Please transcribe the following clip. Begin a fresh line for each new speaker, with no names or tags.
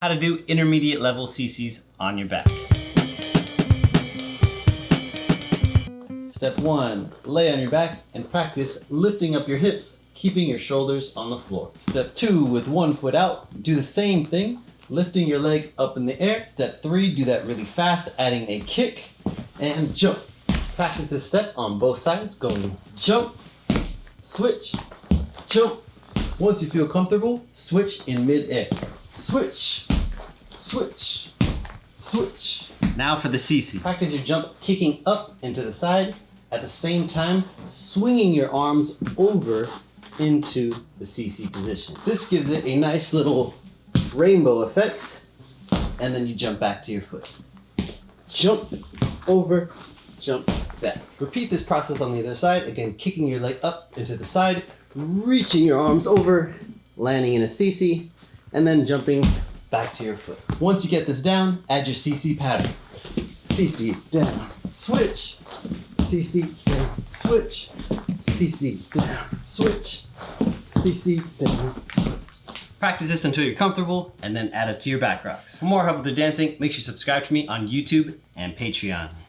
How to do intermediate level CCs on your back. Step 1, lay on your back and practice lifting up your hips, keeping your shoulders on the floor. Step 2, with one foot out, do the same thing, lifting your leg up in the air. Step 3, do that really fast, adding a kick and jump. Practice this step on both sides, going jump, switch, jump. Once you feel comfortable, switch in mid-air. Switch, switch, switch. Now for the CC. Practice your jump kicking up into the side, at the same time swinging your arms over into the CC position. This gives it a nice little rainbow effect, and then you jump back to your foot. Jump, over, jump, back. Repeat this process on the other side, again kicking your leg up into the side, reaching your arms over, landing in a CC, and then jumping back to your foot. Once you get this down, add your CC pattern. CC down, switch, CC down, switch, CC down, switch, CC down, switch. Practice this until you're comfortable and then add it to your back rocks. For more help with the dancing, make sure you subscribe to me on YouTube and Patreon.